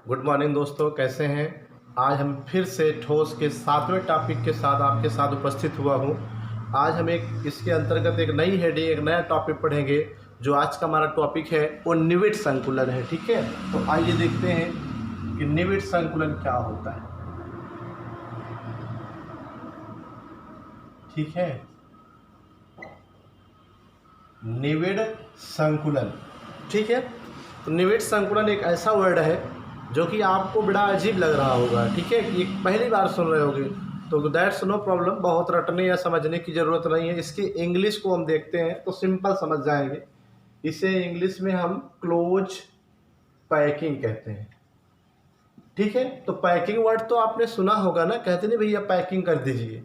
Good morning दोस्तों, कैसे हैं। आज हम फिर से ठोस के 7वें टॉपिक के साथ आपके साथ उपस्थित हुआ हूं। आज हम इसके अंतर्गत एक नई हेडिंग, एक नया टॉपिक पढ़ेंगे। जो आज का हमारा टॉपिक है वो निविड संकुलन है। ठीक है, तो आइए देखते हैं कि निविड संकुलन क्या होता है। ठीक है, निविड संकुलन। ठीक है, तो निविड संकुलन एक ऐसा वर्ड है जो कि आपको बड़ा अजीब लग रहा होगा। ठीक है, ये पहली बार सुन रहे होगे तो दैट्स नो प्रॉब्लम, बहुत रटने या समझने की ज़रूरत नहीं है। इसकी इंग्लिश को हम देखते हैं तो सिंपल समझ जाएंगे। इसे इंग्लिश में हम क्लोज पैकिंग कहते हैं। ठीक है, तो पैकिंग वर्ड तो आपने सुना होगा ना, कहते नहीं भैया पैकिंग कर दीजिए।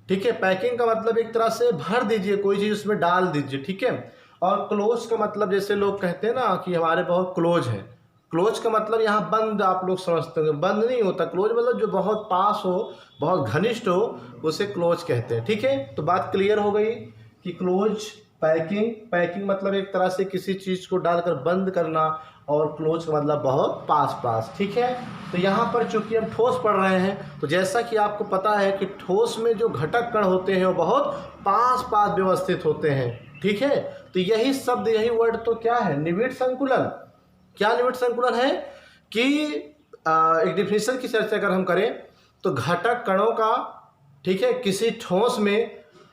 ठीक है, पैकिंग का मतलब एक तरह से भर दीजिए, कोई चीज़ उसमें डाल दीजिए। ठीक है, और क्लोज का मतलब जैसे लोग कहते हैं ना कि हमारे बहुत क्लोज हैं। क्लोज का मतलब यहाँ बंद, आप लोग समझते होंगे, बंद नहीं होता। क्लोज मतलब जो बहुत पास हो, बहुत घनिष्ठ हो, उसे क्लोज कहते हैं। ठीक है, तो बात क्लियर हो गई कि क्लोज पैकिंग, पैकिंग मतलब एक तरह से किसी चीज़ को डालकर बंद करना, और क्लोज का मतलब बहुत पास पास। ठीक है, तो यहाँ पर चूंकि हम ठोस पढ़ रहे हैं तो जैसा कि आपको पता है कि ठोस में जो घटक कण होते हैं वो बहुत पास पास व्यवस्थित होते हैं। ठीक है, तो यही शब्द, यही वर्ड तो क्या है, निविड संकुलन। क्या निविड संकुलन है कि एक डिफिनेशन की चर्चा अगर हम करें तो घटक कणों का, ठीक है, किसी ठोस में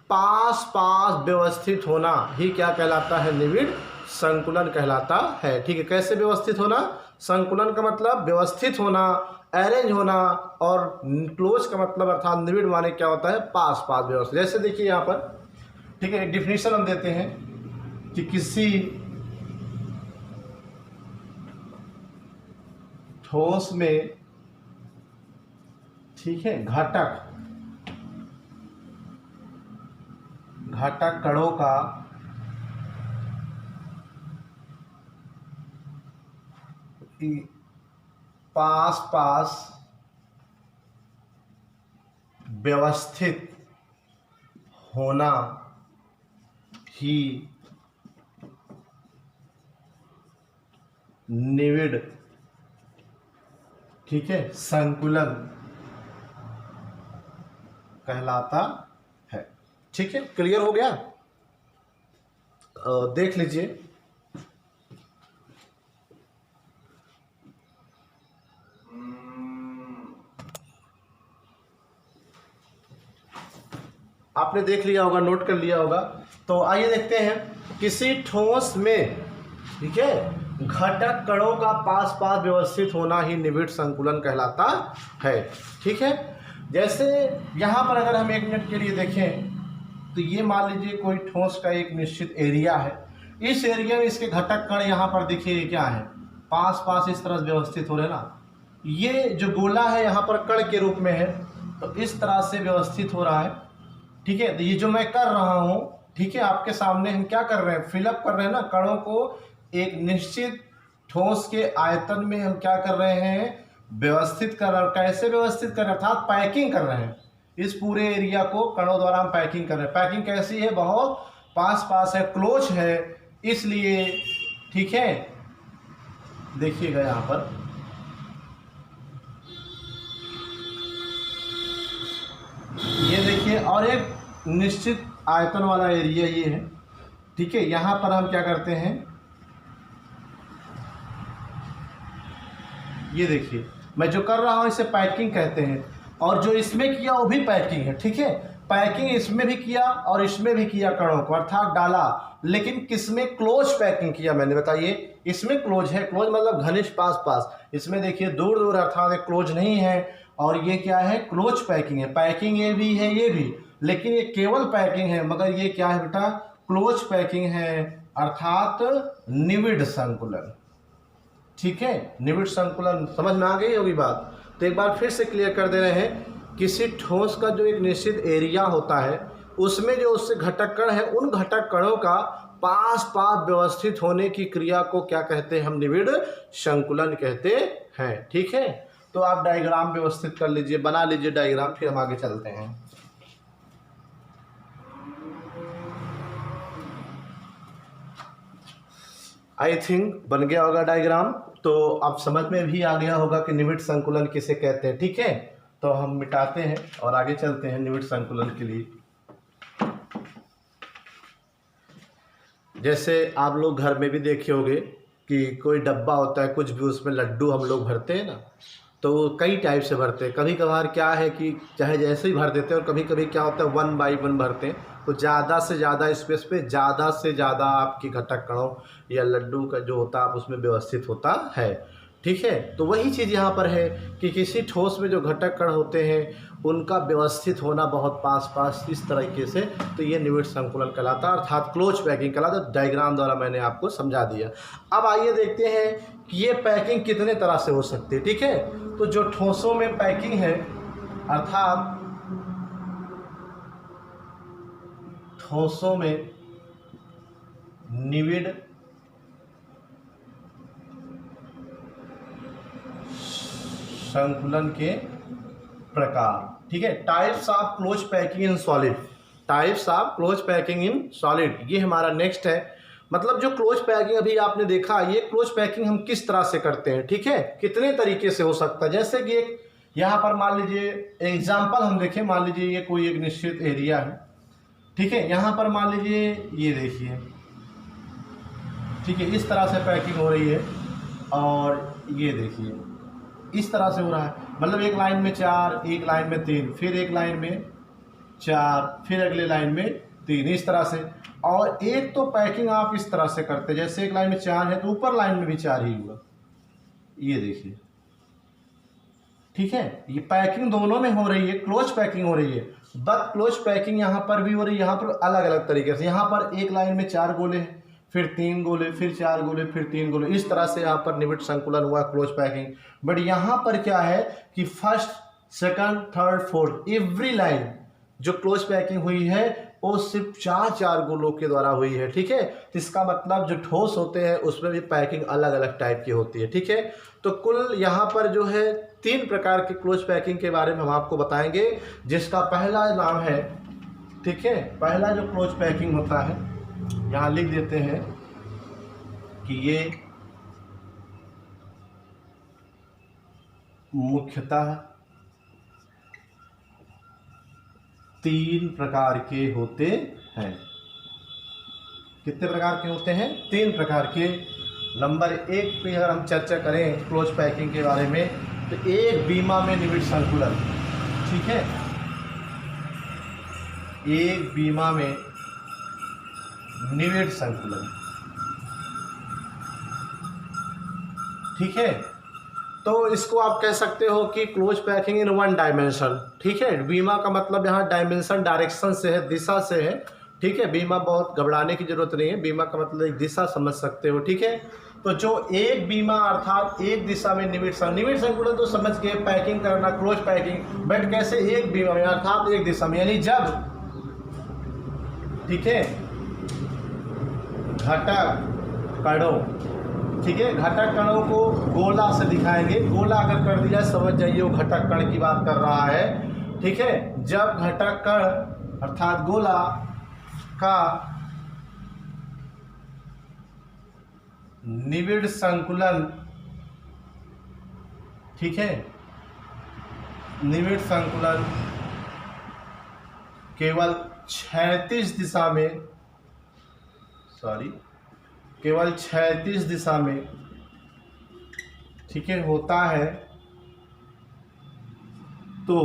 पास पास व्यवस्थित होना ही क्या कहलाता है, निविड संकुलन कहलाता है। ठीक है, कैसे व्यवस्थित होना, संकुलन का मतलब व्यवस्थित होना, अरेंज होना, और क्लोज का मतलब अर्थात निविड माने क्या होता है, पास पास व्यवस्थित। जैसे देखिए यहाँ पर, ठीक है, एक डिफिनेशन हम देते हैं कि किसी ठोस में, ठीक है, घटक कणों का पास पास व्यवस्थित होना ही निविड, ठीक है, संकुलन कहलाता है। ठीक है, क्लियर हो गया। देख लीजिए, आपने देख लिया होगा, नोट कर लिया होगा। तो आइए देखते हैं, किसी ठोस में, ठीक है, घटक कणों का पास पास व्यवस्थित होना ही निविड संकुलन कहलाता है। ठीक है, जैसे यहाँ पर अगर हम 1 मिनट के लिए देखें तो ये मान लीजिए कोई ठोस का एक निश्चित एरिया है। इस एरिया में इसके घटक कण यहाँ पर देखिए क्या है, पास पास इस तरह व्यवस्थित हो रहे ना। ये जो गोला है यहाँ पर कण के रूप में है, तो इस तरह से व्यवस्थित हो रहा है। ठीक है, तो ये जो मैं कर रहा हूँ, ठीक है, आपके सामने हम क्या कर रहे हैं, फिलअप कर रहे हैं ना, कणों को एक निश्चित ठोस के आयतन में हम क्या कर रहे हैं, व्यवस्थित कर रहे हैं। कैसे व्यवस्थित कर रहे हैं, अर्थात पैकिंग कर रहे हैं। इस पूरे एरिया को कणों द्वारा हम पैकिंग कर रहे हैं। पैकिंग कैसी है, बहुत पास पास है, क्लोज है, इसलिए। ठीक है, देखिएगा यहाँ पर, ये देखिए, और एक निश्चित आयतन वाला एरिया ये है। ठीक है, यहाँ पर हम क्या करते हैं, ये देखिए मैं जो कर रहा हूँ इसे पैकिंग कहते हैं, और जो इसमें किया वो भी पैकिंग है। ठीक है, पैकिंग इसमें भी किया और इसमें भी किया, कणों को अर्थात डाला, लेकिन किसमें, क्लोज पैकिंग किया मैंने, बताइए। इसमें क्लोज है, क्लोज मतलब घनिष्ठ, पास पास। इसमें देखिए दूर दूर, अर्थात क्लोज नहीं है। और ये क्या है, क्लोज पैकिंग है। पैकिंग ये भी है, ये भी, लेकिन ये केवल पैकिंग है, मगर ये क्या है बेटा, क्लोज पैकिंग है, अर्थात निविड संकुलन। ठीक है, निविड संकुलन समझ में आ गई होगी बात। तो एक बार फिर से क्लियर कर दे रहे हैं, किसी ठोस का जो एक निश्चित एरिया होता है, उसमें जो उससे घटक कण है, उन घटक कणों का पास पास व्यवस्थित होने की क्रिया को क्या कहते हैं, हम निविड संकुलन कहते हैं। ठीक है, तो आप डायग्राम व्यवस्थित कर लीजिए, बना लीजिए डायग्राम, फिर हम आगे चलते हैं। आई थिंक बन गया होगा डायग्राम, तो आप समझ में भी आ गया होगा कि निविड संकुलन किसे कहते हैं। ठीक है, तो हम मिटाते हैं और आगे चलते हैं निविड संकुलन के लिए। जैसे आप लोग घर में भी देखे होंगे कि कोई डब्बा होता है, कुछ भी उसमें लड्डू हम लोग भरते हैं ना, तो कई टाइप से भरते हैं। कभी कभार क्या है कि चाहे जैसे ही भर देते हैं, और कभी कभी क्या होता है 1 बाई 1 भरते हैं, तो ज़्यादा से ज़्यादा स्पेस पे ज़्यादा से ज़्यादा आपकी घटक कणों या लड्डू का जो होता है आप उसमें व्यवस्थित होता है। ठीक है, तो वही चीज़ यहाँ पर है कि किसी ठोस में जो घटक कण होते हैं उनका व्यवस्थित होना बहुत पास पास इस तरीके से, तो ये निविड संकुलन कहलाता है, अर्थात क्लोज पैकिंग कहलाता है। डायग्राम द्वारा मैंने आपको समझा दिया। अब आइए देखते हैं कि ये पैकिंग कितने तरह से हो सकती है। ठीक है, तो जो ठोसों में पैकिंग है, अर्थात ठोसों में निविड संकुलन के प्रकार। ठीक है, types of close packing in solid, types of close packing in solid, ये हमारा नेक्स्ट है। मतलब जो क्लोज पैकिंग अभी आपने देखा, ये क्लोज पैकिंग हम किस तरह से करते हैं। ठीक है, कितने तरीके से हो सकता है। जैसे कि एक यहाँ पर मान लीजिए एग्जाम्पल हम देखें, मान लीजिए ये कोई एक निश्चित एरिया है। ठीक है, यहाँ पर मान लीजिए ये देखिए, ठीक है, इस तरह से पैकिंग हो रही है, और ये देखिए इस तरह से हो रहा है। मतलब एक लाइन में 4, एक लाइन में 3, फिर एक लाइन में 4, फिर अगले लाइन में 3, इस तरह से। और एक तो पैकिंग आप इस तरह से करते, जैसे एक लाइन में 4 है तो ऊपर लाइन में भी 4 ही हुआ, ये देखिए। ठीक है, ये पैकिंग दोनों में हो रही है, क्लोज पैकिंग हो रही है, बट क्लोज पैकिंग यहाँ पर भी हो रही है, यहाँ पर अलग अलग तरीके से। यहाँ पर एक लाइन में 4 गोले हैं, फिर 3 गोले, फिर 4 गोले, फिर 3 गोले, इस तरह से यहाँ पर निविड संकुलन हुआ, क्लोज पैकिंग। बट यहाँ पर क्या है कि first, second, third, fourth, every line जो क्लोज पैकिंग हुई है वो सिर्फ 4 गोलों के द्वारा हुई है। ठीक है, तो इसका मतलब जो ठोस होते हैं उसमें भी पैकिंग अलग अलग टाइप की होती है। ठीक है, तो कुल यहाँ पर जो है 3 प्रकार की क्लोज पैकिंग के बारे में हम आपको बताएंगे, जिसका पहला नाम है, ठीक है, पहला जो क्लोज पैकिंग होता है, यहाँ लिख देते हैं कि ये मुख्यतः 3 प्रकार के होते हैं। कितने प्रकार के होते हैं? 3 प्रकार के। नंबर 1 पे अगर हम चर्चा करें क्लोज पैकिंग के बारे में, तो एक बीमा में निविड संकुलन। ठीक है, एक बीमा में निविड संकुलन। ठीक है, तो इसको आप कह सकते हो कि क्लोज पैकिंग इन 1 डायमेंशन। ठीक है, बीमा का मतलब यहाँ डायमेंशन डायरेक्शन से है, दिशा से है। ठीक है, बीमा बहुत घबराने की जरूरत नहीं है, बीमा का मतलब एक दिशा समझ सकते हो। ठीक है, तो जो एक बीमा अर्थात एक दिशा में निविड संकुलन तो समझ के पैकिंग करना, क्लोज पैकिंग। बट कैसे? एक बीमा में अर्थात एक दिशा में, यानी जब, ठीक है, घटक कणों, ठीक है, घटक कणों को गोला से दिखाएंगे। गोला अगर कर दिया समझ जाइए वो घटक कण की बात कर रहा है। ठीक है, जब घटक कण अर्थात गोला का निविड संकुलन, ठीक है, निविड संकुलन केवल क्षैतिज दिशा में, केवल क्षैतिज दिशा में, ठीक है, होता है, तो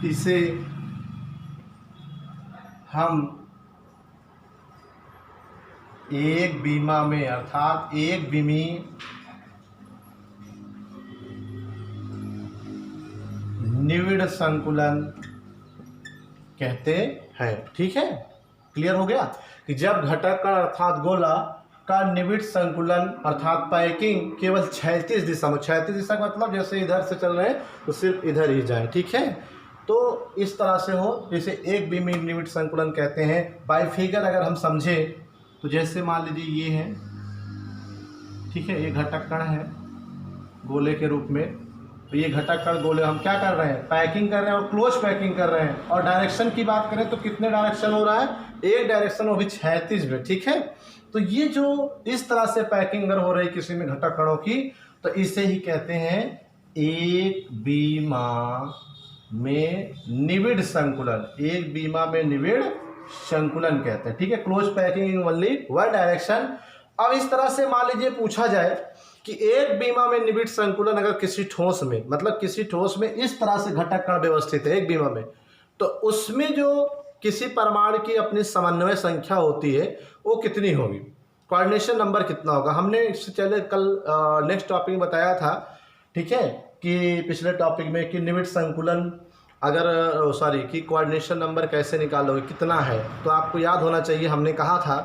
इसे हम एक बीमा में अर्थात एक बीमी निविड संकुलन कहते हैं। ठीक है, क्लियर हो गया कि जब घटक कण अर्थात गोला का निविड संकुलन अर्थात पैकिंग केवल क्षैतिज दिशा में, क्षैतिज दिशा का मतलब जैसे इधर से चल रहे हैं तो सिर्फ इधर ही जाए। ठीक है, तो इस तरह से हो, इसे एक बीमी निविड संकुलन कहते हैं। बाय फिगर अगर हम समझे तो जैसे मान लीजिए ये है, ठीक है, ये घटक कण है गोले के रूप में, तो ये घटक कण गोले हम क्या कर रहे हैं? पैकिंग कर रहे हैं और क्लोज पैकिंग कर रहे हैं। और डायरेक्शन की बात करें तो कितने डायरेक्शन हो रहा है? एक डायरेक्शन वो भी क्षैतिज में, ठीक है। तो ये जो इस तरह से पैकिंग अगर हो रही किसी में घटक कणों की, तो इसे ही कहते हैं एक बीमा में निविड़ संकुलन, एक बीमा में निविड़ संकुलन कहते हैं, ठीक है। Close packing in only one direction. अब इस तरह से मान लीजिए पूछा जाए कि एक बीमा में निविड़ संकुलन अगर किसी ठोस में, मतलब किसी ठोस में इस तरह से घटक कण व्यवस्थित है एक बीमा में, तो उसमें जो किसी परमाणु की अपनी समन्वय संख्या होती है वो कितनी होगी, कोऑर्डिनेशन नंबर कितना होगा। हमने इससे पहले कल नेक्स्ट टॉपिक में बताया था, ठीक है, कि पिछले टॉपिक में कि निविड़ संकुलन अगर कि कोऑर्डिनेशन नंबर कैसे निकालोगे, कितना है। तो आपको याद होना चाहिए, हमने कहा था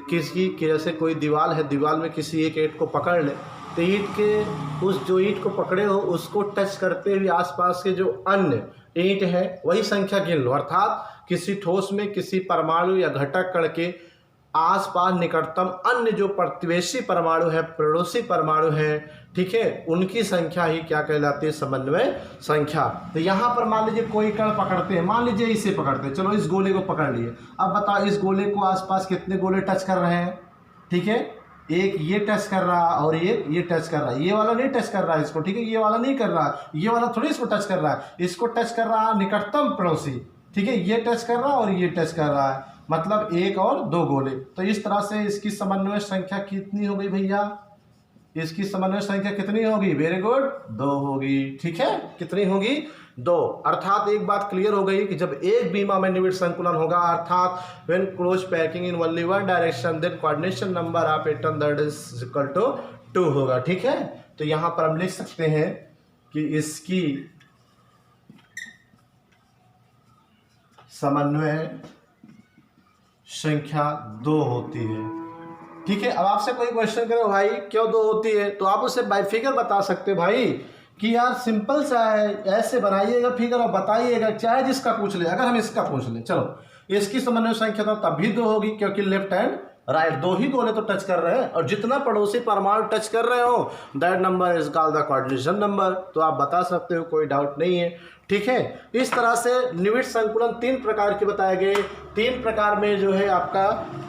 कि जैसे कोई दीवार है, दीवार में किसी एक ईंट को पकड़ ले, तो ईंट के उस जो ईंट को पकड़े हो उसको टच करते हुए आसपास के जो अन्य ईंट है वही संख्या गिन लो। अर्थात किसी ठोस में किसी परमाणु या घटक कण के आसपास निकटतम अन्य जो प्रतिवेशी परमाणु है, पड़ोसी परमाणु है, ठीक है, उनकी संख्या ही क्या कहलाती है, समन्वय संख्या। तो यहाँ पर मान लीजिए कोई कण पकड़ते हैं, मान लीजिए इसे पकड़ते हैं, चलो इस गोले को पकड़ लिए। अब बताओ इस गोले को आसपास कितने गोले टच कर रहे हैं, ठीक है, एक ये टच कर रहा है और ये टच कर रहा है, ये वाला नहीं टच कर रहा है इसको, ठीक है, ये वाला नहीं कर रहा है, ये वाला थोड़ी इसको टच कर रहा है, इसको टच कर रहा है निकटतम पड़ोसी, ठीक है, ये टच कर रहा है और ये टच कर रहा है, मतलब एक और दो गोले। तो इस तरह से इसकी समन्वय संख्या कितनी हो गई भैया, इसकी समन्वय संख्या कितनी होगी, वेरी गुड, 2 होगी, ठीक है, कितनी होगी, 2। अर्थात एक बात क्लियर हो गई कि जब एक बीमा में निविड़ संकुलन होगा, अर्थात when close packing in only one direction, then coordination number of atom that is equal to 2 होगा, ठीक है। तो यहाँ पर हम लिख सकते हैं कि इसकी समन्वय संख्या 2 होती है, ठीक है। अब आपसे कोई क्वेश्चन करे भाई क्यों 2 होती है, तो आप उसे बाय फिगर बता सकते हो भाई कि यार सिंपल सा है, ऐसे बनाइएगा फिगर और बताइएगा, चाहे जिसका पूछ ले। अगर हम इसका पूछ लें, चलो इसकी समन्वय संख्या तो तब भी 2 होगी क्योंकि लेफ्ट हैंड राइट 2 ही गोले तो टच कर रहे हैं, और जितना पड़ोसी परमाणु टच कर रहे हो that number is called the coordination number. तो आप बता सकते हो, कोई डाउट नहीं है, ठीक है। इस तरह से निविड़ संकुलन 3 प्रकार के बताए गए, 3 प्रकार में जो है आपका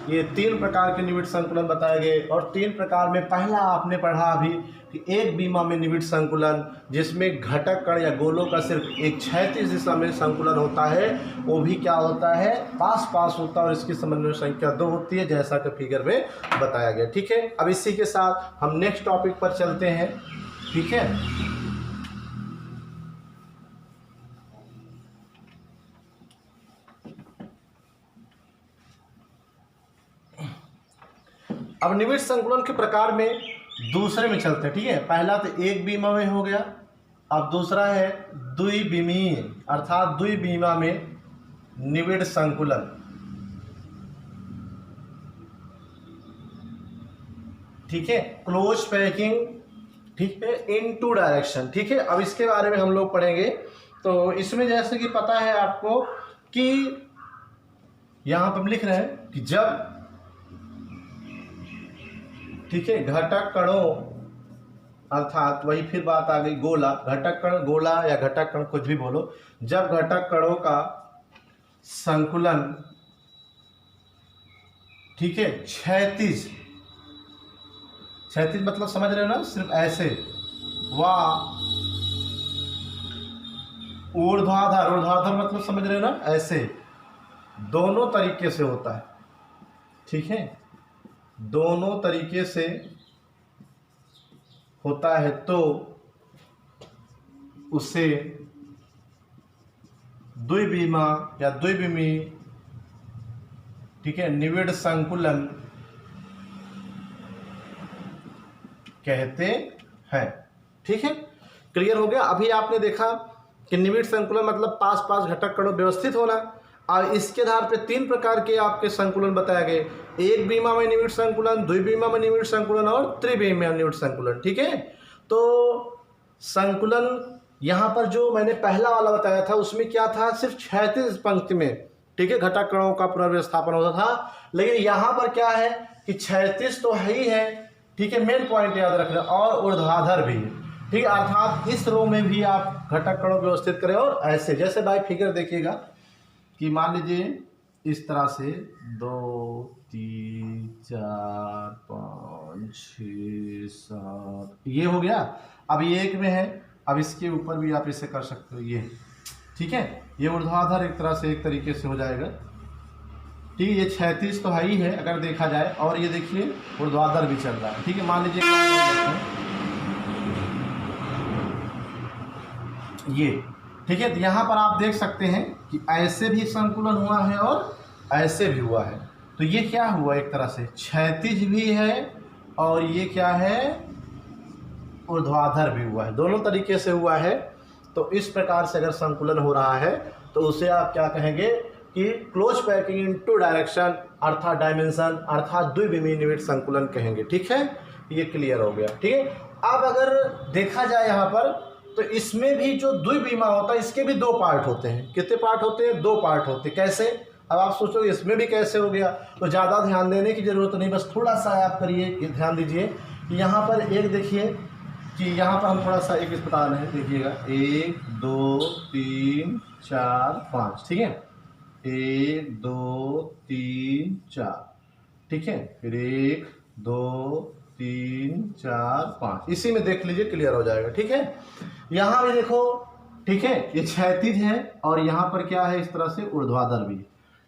ये 3 प्रकार के निविड़ संकुलन बताए गए। और 3 प्रकार में पहला आपने पढ़ा अभी कि एक बीमा में निविड़ संकुलन जिसमें घटक कण या गोलों का सिर्फ एक क्षैतिज दिशा में संकुलन होता है, वो भी क्या होता है, पास पास होता है, और इसकी समन्वय संख्या 2 होती है, जैसा कि फिगर में बताया गया, ठीक है। अब इसी के साथ हम नेक्स्ट टॉपिक पर चलते हैं, ठीक है। अब निविड़ संकुलन के प्रकार में दूसरे में चलते हैं, ठीक है। पहला तो एक बीमा में हो गया, अब दूसरा है द्विबीमीय, अर्थात द्विबीमा में निविड़ संकुलन, ठीक है, क्लोज पैकिंग, ठीक है, इन 2 डायरेक्शन, ठीक है। अब इसके बारे में हम लोग पढ़ेंगे। तो इसमें जैसे कि पता है आपको कि यहां पर हम लिख रहे हैं कि जब, ठीक है, घटक कणों, अर्थात वही फिर बात आ गई गोला, घटक कण, गोला या घटक कण कुछ भी बोलो, जब घटक कणों का संकुलन, ठीक है, क्षैतिज, क्षैतिज मतलब समझ रहे हो ना, सिर्फ ऐसे, वाह, ऊर्ध्वाधर, ऊर्ध्वाधर मतलब समझ रहे हो ना, ऐसे, दोनों तरीके से होता है, ठीक है, दोनों तरीके से होता है, तो उसे द्विबीमा या द्विबीमी, ठीक है, निविड़ संकुलन कहते हैं, ठीक है। क्लियर हो गया। अभी आपने देखा कि निविड़ संकुलन मतलब पास पास घटक कणों व्यवस्थित होना, और इसके आधार पे 3 प्रकार के आपके संकुलन बताए गए, एक बीमा में निविड़ संकुलन, द्विबीमा में निविड़ संकुलन और त्रिबीमा में निविड़ संकुलन, ठीक है। तो संकुलन यहाँ पर जो मैंने पहला वाला बताया था उसमें क्या था, सिर्फ क्षैतिज पंक्ति में, ठीक है, घटक कणों का पुनर्व्यवस्थापन होता था, लेकिन यहाँ पर क्या है कि क्षैतिज तो है ही है, ठीक है, मेन पॉइंट याद रखना, और ऊर्ध्वाधर भी, ठीक है, अर्थात इस रो में भी आप घटक कणों व्यवस्थित करें, और ऐसे जैसे भाई फिगर देखिएगा कि मान लीजिए इस तरह से 2 3 4 5 6 7 ये हो गया। अब ये एक में है, अब इसके ऊपर भी आप इसे कर सकते हो ये, ठीक है। ये ऊर्ध्वाधर एक तरह से एक तरीके से हो जाएगा, ठीक है। ये 36 तो है ही है अगर देखा जाए, और ये देखिए ऊर्ध्वाधर भी चल रहा है, ठीक है। मान लीजिए ये, ठीक है। तो यहाँ पर आप देख सकते हैं कि ऐसे भी संकुलन हुआ है और ऐसे भी हुआ है। तो ये क्या हुआ, एक तरह से क्षैतिज भी है और ये क्या है, ऊर्ध्वाधर भी हुआ है, दोनों तरीके से हुआ है। तो इस प्रकार से अगर संकुलन हो रहा है तो उसे आप क्या कहेंगे कि close packing in two direction अर्थात डायमेंशन अर्थात द्विविमीय निविड़ संकुलन कहेंगे, ठीक है। ये क्लियर हो गया, ठीक है। अब अगर देखा जाए यहाँ पर तो इसमें भी जो द्विविमा होता है इसके भी 2 पार्ट होते हैं। कितने पार्ट होते हैं, 2 पार्ट होते हैं। कैसे, अब आप सोचोगे इसमें भी कैसे हो गया, तो ज़्यादा ध्यान देने की ज़रूरत नहीं, बस थोड़ा सा आप करिए, ध्यान दीजिए कि यहाँ पर एक देखिए कि यहाँ पर हम थोड़ा सा एक बता रहे हैं, देखिएगा 1 2 3 4 5, ठीक है। 1 2 3 4, ठीक है। फिर 1 2 3 4 5, इसी में देख लीजिए क्लियर हो जाएगा, ठीक है। यहाँ भी देखो, ठीक है, ये क्षैतिज है और यहाँ पर क्या है, इस तरह से ऊर्ध्वाधर भी,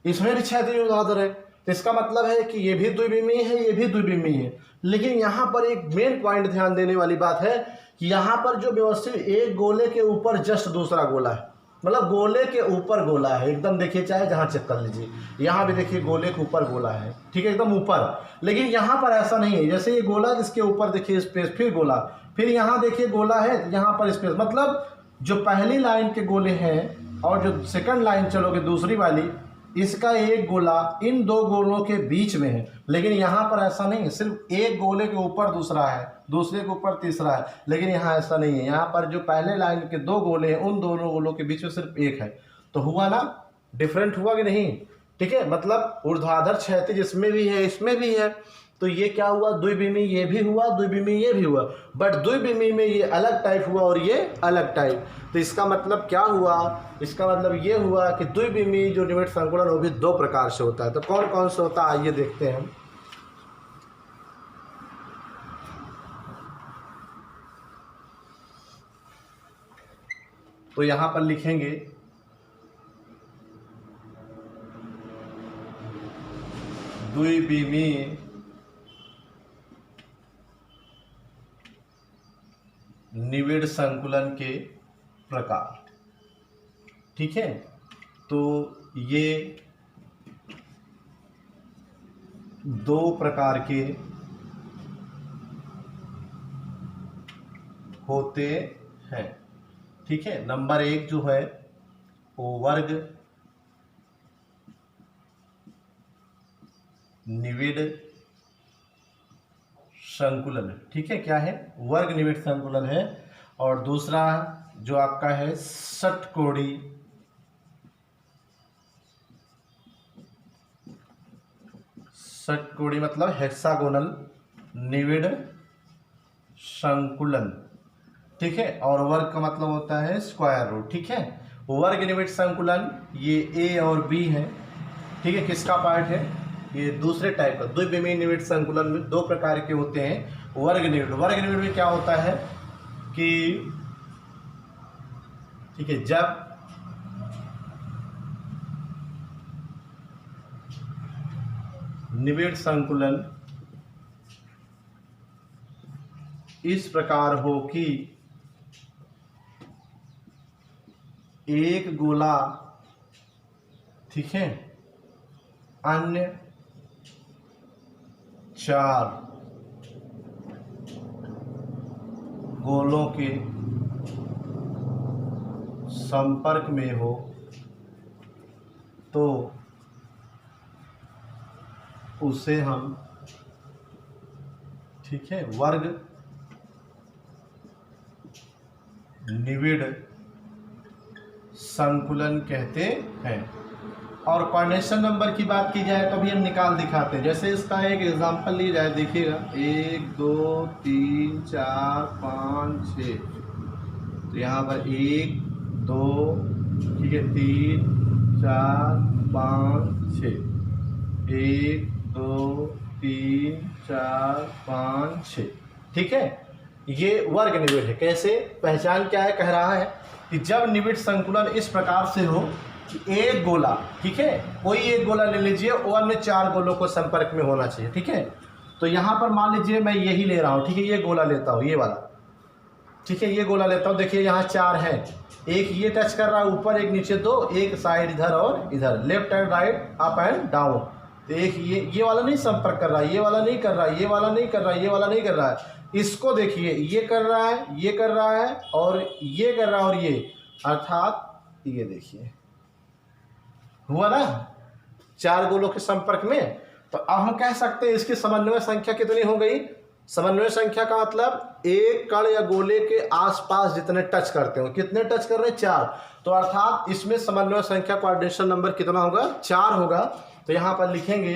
इसमें भी क्षैतिज ऊर्ध्वाधर है। तो इसका मतलब है कि ये भी द्विविमीय है, ये भी द्विविमीय है। लेकिन यहाँ पर एक मेन पॉइंट ध्यान देने वाली बात है कि यहाँ पर जो व्यवस्थित एक गोले के ऊपर जस्ट दूसरा गोला है, मतलब गोले के ऊपर गोला है एकदम, देखिए चाहे जहाँ चेक कर लीजिए, यहाँ भी देखिए गोले के ऊपर गोला है, ठीक है, एकदम ऊपर। लेकिन यहाँ पर ऐसा नहीं है, जैसे ये गोला जिसके ऊपर देखिए स्पेस, फिर गोला, फिर यहाँ देखिए गोला है, यहाँ पर स्पेस, मतलब जो पहली लाइन के गोले हैं और जो सेकंड लाइन चलोगे दूसरी वाली, इसका एक गोला इन 2 गोलों के बीच में है। लेकिन यहाँ पर ऐसा नहीं है, सिर्फ एक गोले के ऊपर दूसरा है, दूसरे के ऊपर तीसरा है। लेकिन यहाँ ऐसा नहीं है, यहाँ पर जो पहले लाइन के 2 गोले हैं उन दोनों गोलों के बीच में सिर्फ एक है। तो हुआ ना, डिफरेंट हुआ कि नहीं, ठीक है। मतलब ऊर्ध्वाधर क्षैतिज इसमें भी है, इसमें भी है। तो ये क्या हुआ, द्विविमीय ये भी हुआ, द्विविमीय ये भी हुआ, बट द्विविमीय में ये अलग टाइप हुआ और ये अलग टाइप। तो इसका मतलब क्या हुआ, इसका मतलब ये हुआ कि द्विविमीय जो निविड़ संकुलन वो भी 2 प्रकार से होता है। तो कौन कौन से होता है आइए देखते हैं हम। तो यहां पर लिखेंगे द्विविमीय निविड़ संकुलन के प्रकार, ठीक है। तो ये 2 प्रकार के होते हैं, ठीक है। नंबर 1 जो है वो वर्ग निविड़ संकुलन है, ठीक है। क्या है, वर्ग निविड़ संकुलन है। और दूसरा जो आपका है षटकोणी मतलब हेक्सागोनल निविड़ संकुलन, ठीक है। और वर्ग का मतलब होता है स्क्वायर रूट, ठीक है। वर्ग निविड़ संकुलन ये ए और बी है, ठीक है। किसका पार्ट है, ये दूसरे टाइप का द्विविमीय निविड़ संकुलन में 2 प्रकार के होते हैं। वर्ग निविड़ में क्या होता है कि, ठीक है, जब निविड़ संकुलन इस प्रकार हो कि एक गोला, ठीक है, अन्य 4 गोलों के संपर्क में हो तो उसे हम, ठीक है, वर्ग निविड़ संकुलन कहते हैं। और कोऑर्डिनेशन नंबर की बात की जाए तो अभी हम निकाल दिखाते हैं। जैसे इसका एक एग्जांपल लिया जाए, देखिएगा 1 2 3 4 5 6, तो यहाँ पर 1 2, ठीक है, 3 4 5 6, 1 2 3 4 5 6, ठीक है। ये वर्ग निविड़ है। कैसे पहचान क्या है, कह रहा है कि जब निविड़ संकुलन इस प्रकार से हो कि एक गोला, ठीक है, कोई एक गोला ले लीजिए और अन्य 4 गोलों को संपर्क में होना चाहिए, ठीक है। तो यहाँ पर मान लीजिए मैं यही ले रहा हूँ, ठीक है, ये गोला लेता हूँ, ये वाला, ठीक है, ये गोला लेता हूँ। देखिए यहाँ 4 है, एक ये टच कर रहा है ऊपर, एक नीचे, 2, एक साइड इधर और इधर, left and right, up and down. तो एक ये वाला नहीं संपर्क कर रहा है, ये वाला नहीं कर रहा है, ये वाला नहीं कर रहा है, ये वाला नहीं कर रहा है। इसको देखिए, ये कर रहा है, ये कर रहा है और ये कर रहा है और ये, अर्थात ये देखिए हुआ ना 4 गोलों के संपर्क में। तो अब हम कह सकते हैं इसकी समन्वय संख्या कितनी हो गई। समन्वय संख्या का मतलब एक कण या गोले के आसपास जितने टच करते हो, कितने टच कर रहे हैं, 4। तो अर्थात इसमें समन्वय संख्या कोऑर्डिनेशन नंबर कितना होगा, 4 होगा। तो यहाँ पर लिखेंगे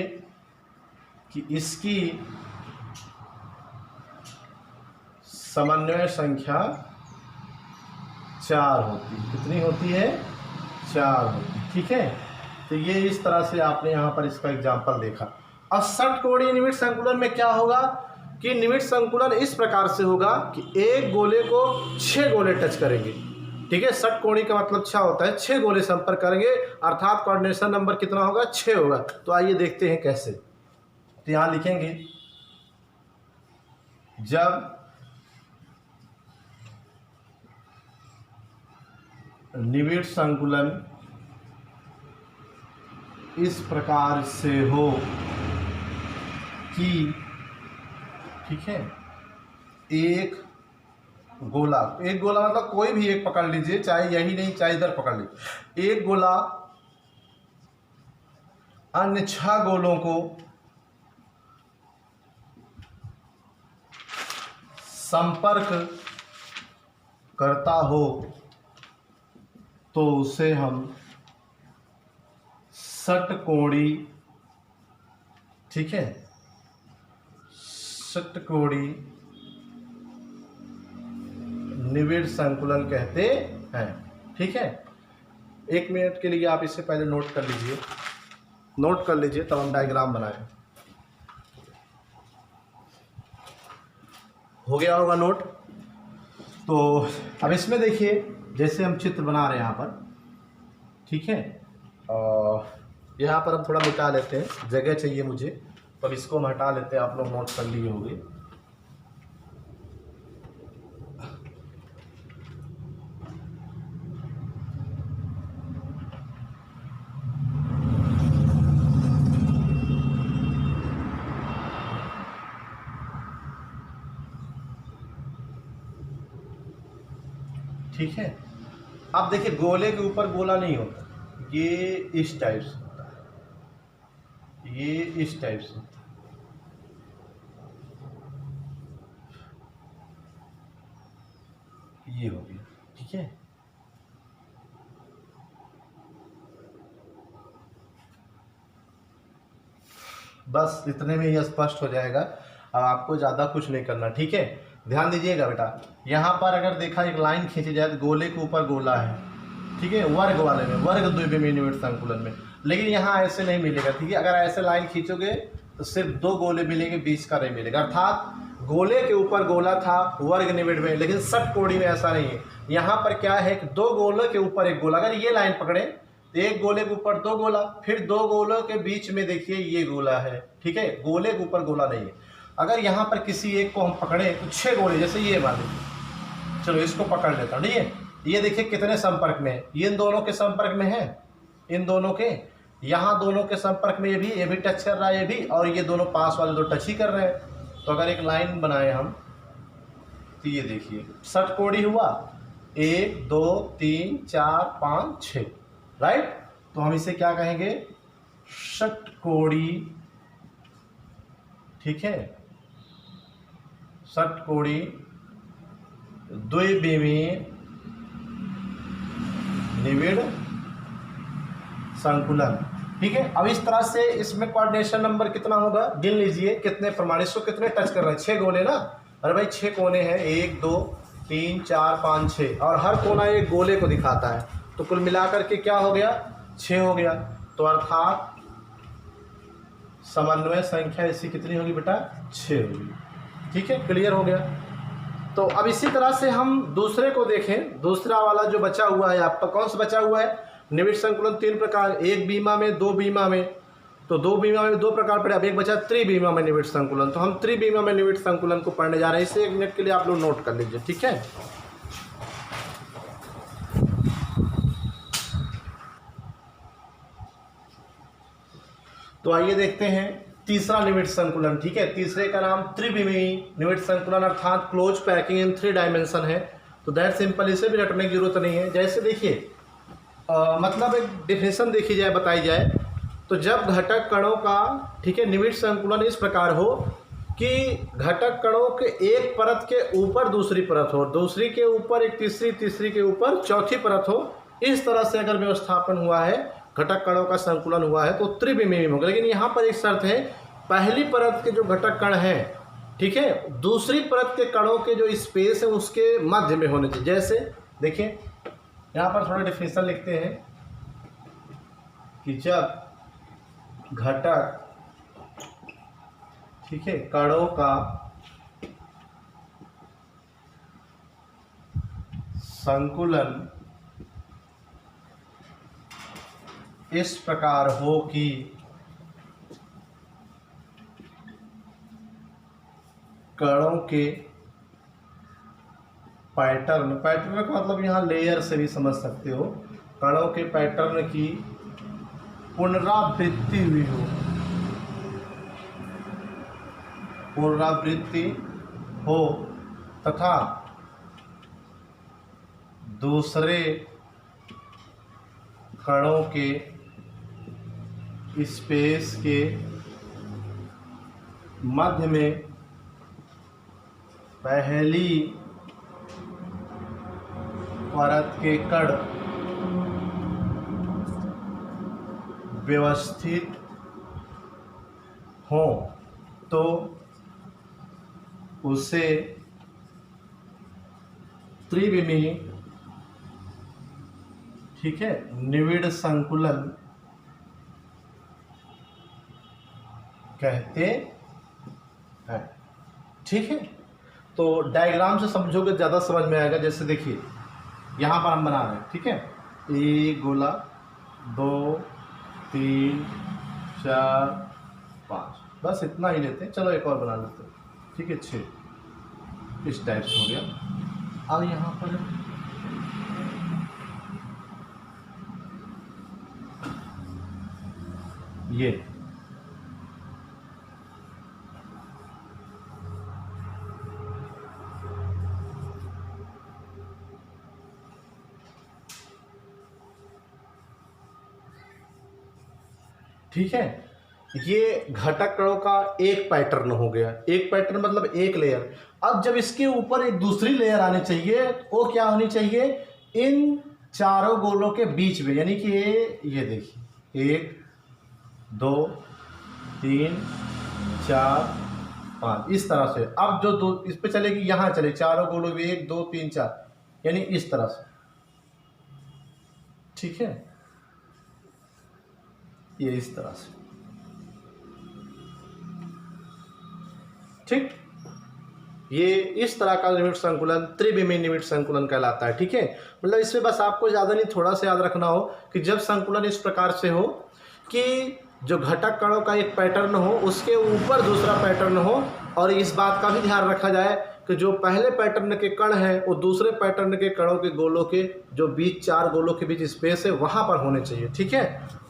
कि इसकी समन्वय संख्या 4 होती है। कितनी होती है, 4 होती है, ठीक है। तो ये इस तरह से आपने यहाँ पर इसका एग्जाम्पल देखा। अब षटकोणीय निविड़ संकुलन में क्या होगा कि निविड़ संकुलन इस प्रकार से होगा कि एक गोले को 6 गोले टच करेंगे, ठीक है। षटकोणीय का मतलब 6 होता है, 6 गोले संपर्क करेंगे, अर्थात कोऑर्डिनेशन नंबर कितना होगा, 6 होगा। तो आइए देखते हैं कैसे। तो यहाँ लिखेंगे जब निविड़ संकुलन इस प्रकार से हो कि, ठीक है, एक गोला मतलब कोई भी एक पकड़ लीजिए, चाहे यही नहीं चाहे इधर पकड़ लीजिए, एक गोला अन्य 6 गोलों को संपर्क करता हो तो उसे हम षटकोणी, ठीक है, षटकोणी निविड़ संकुलन कहते हैं, ठीक है। 1 मिनट के लिए आप इससे पहले नोट कर लीजिए, नोट कर लीजिए, तब हम डायग्राम बनाएं। हो गया होगा नोट। तो अब इसमें देखिए, जैसे हम चित्र बना रहे हैं यहाँ पर, ठीक है, यहाँ पर हम थोड़ा मिटा लेते हैं, जगह चाहिए मुझे, तो अब इसको हम हटा लेते हैं। आप लोग नोट कर लिए होंगे। ठीक है, अब देखिए गोले के ऊपर गोला नहीं होता, ये इस टाइप से होता है, ये इस टाइप से, ये हो गया, ठीक है। बस इतने में ये स्पष्ट हो जाएगा। अब आपको ज़्यादा कुछ नहीं करना, ठीक है। ध्यान दीजिएगा बेटा, यहाँ पर अगर देखा एक लाइन खींची जाए तो गोले के ऊपर गोला है, ठीक है, वर्ग वाले में, वर्ग द्विविमीय निविड़ संकुलन में। लेकिन यहाँ ऐसे नहीं मिलेगा, ठीक है। अगर ऐसे लाइन खींचोगे तो सिर्फ 2 गोले मिलेंगे, बीच का नहीं मिलेगा। अर्थात गोले के ऊपर गोला था वर्ग निविड़ में, लेकिन षटकोणी में ऐसा नहीं है। यहाँ पर क्या है कि 2 गोलों के ऊपर एक गोला। अगर ये लाइन पकड़े तो एक गोले के ऊपर 2 गोला, फिर 2 गोलों के बीच में देखिए ये गोला है, ठीक है, गोले के ऊपर गोला नहीं है। अगर यहाँ पर किसी एक को हम पकड़े तो 6 गोले, जैसे ये वाले, चलो इसको पकड़ लेता हूँ, ठीक है। ये देखिए कितने संपर्क में है, ये इन दोनों के संपर्क में है, इन दोनों के, यहाँ दोनों के संपर्क में ये भी टच कर रहा है, ये भी, और ये दोनों पास वाले 2 टच ही कर रहे हैं। तो अगर एक लाइन बनाए हम तो ये देखिए षटकोणी हुआ, 1 2 3 4 5 6, राइट। तो हम इसे क्या कहेंगे, षटकोणी, ठीक है, षटकोणी द्विविमीय निविड़ संकुलन, ठीक है। अब इस तरह से इसमें कोऑर्डिनेशन नंबर कितना होगा, गिन लीजिए कितने प्रमाण, इसको कितने टच कर रहे हैं, 6 गोले ना। अरे भाई 6 कोने हैं, 1 2 3 4 5 6, और हर कोना एक गोले को दिखाता है। तो कुल मिलाकर के क्या हो गया, 6 हो गया, तो अर्थात समन्वय संख्या इसकी कितनी होगी बेटा? 6 होगी। ठीक है, क्लियर हो गया। तो अब इसी तरह से हम दूसरे को देखें, दूसरा वाला जो बचा हुआ है आपका, कौन सा बचा हुआ है? निविड़ संकुलन 3 प्रकार, एक बीमा में, 2 बीमा में। तो 2 बीमा में 2 प्रकार पड़े, अब एक बचा त्रिबीमा में निविड़ संकुलन। तो हम त्रिबीमा में निविड़ संकुलन को पढ़ने जा रहे हैं, इसे 1 मिनट के लिए आप लोग नोट कर लीजिए। ठीक है, तो आइए देखते हैं तीसरा निविड़ संकुलन। ठीक है, तीसरे का नाम त्रिविमीय निविड़ संकुलन अर्थात क्लोज पैकिंग इन 3 डायमेंशन है। तो दैट सिंपल, इसे भी रटने की जरूरत नहीं है। जैसे देखिए मतलब एक डिफिनेशन देखी जाए, बताई जाए, तो जब घटक कणों का, ठीक है, निविड़ संकुलन इस प्रकार हो कि घटक कणों के एक परत के ऊपर दूसरी परत हो, दूसरी के ऊपर एक तीसरी, तीसरी के ऊपर चौथी परत हो, इस तरह से अगर व्यवस्थापन हुआ है, घटक कणों का संकुलन हुआ है, तो त्रिविमीय होगा। लेकिन यहाँ पर एक शर्त है, पहली परत के जो घटक कण हैं, ठीक है, दूसरी परत के कणों के जो स्पेस है उसके मध्य में होने चाहिए। जैसे देखिए यहाँ पर थोड़ा डिफिनेशन लिखते हैं कि जब घटक, ठीक है, कणों का संकुलन इस प्रकार हो कि कणों के पैटर्न का मतलब यहाँ लेयर से भी समझ सकते हो, कणों के पैटर्न की पुनरावृत्ति हुई हो, पुनरावृत्ति हो तथा दूसरे कणों के स्पेस के मध्य में पहली परत के कण व्यवस्थित हों तो उसे त्रिविमीय, ठीक है, निविड़ संकुलन कहते हैं। ठीक है, तो डायग्राम से समझोगे ज़्यादा समझ में आएगा। जैसे देखिए यहाँ पर हम बना रहे हैं, ठीक है, एक गोला, 2 3 4 5, बस इतना ही लेते हैं। चलो एक और बना लेते हैं, ठीक है, 6 इस टाइप से हो गया। अब यहाँ पर ये ठीक है, ये घटक कणों का एक पैटर्न हो गया। एक पैटर्न मतलब एक लेयर। अब जब इसके ऊपर एक दूसरी लेयर आनी चाहिए, वो क्या होनी चाहिए? इन चारों गोलों के बीच में, यानी कि ये देखिए 1 2 3 4 5 इस तरह से। अब जो दो इस पे चलेगी, यहाँ चले चारों गोलों में 1 2 3 4, यानी इस तरह से। ठीक है, ये इस तरह से। ठीक, ये इस तरह का निविड़ संकुलन त्रिविमीय निविड़ संकुलन कहलाता है। ठीक है, मतलब इसमें बस आपको ज़्यादा नहीं, थोड़ा सा याद रखना हो कि जब संकुलन इस प्रकार से हो कि जो घटक कणों का एक पैटर्न हो, उसके ऊपर दूसरा पैटर्न हो, और इस बात का भी ध्यान रखा जाए कि जो पहले पैटर्न के कण हैं वो दूसरे पैटर्न के कणों के गोलों के जो बीच, 4 गोलों के बीच स्पेस है वहाँ पर होने चाहिए। ठीक है,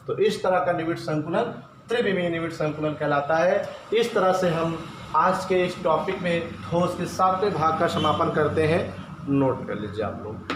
तो इस तरह का निविड़ संकुलन त्रिविमीय निविड़ संकुलन कहलाता है। इस तरह से हम आज के इस टॉपिक में ठोस के 7वें भाग का समापन करते हैं। नोट कर लीजिए आप लोग।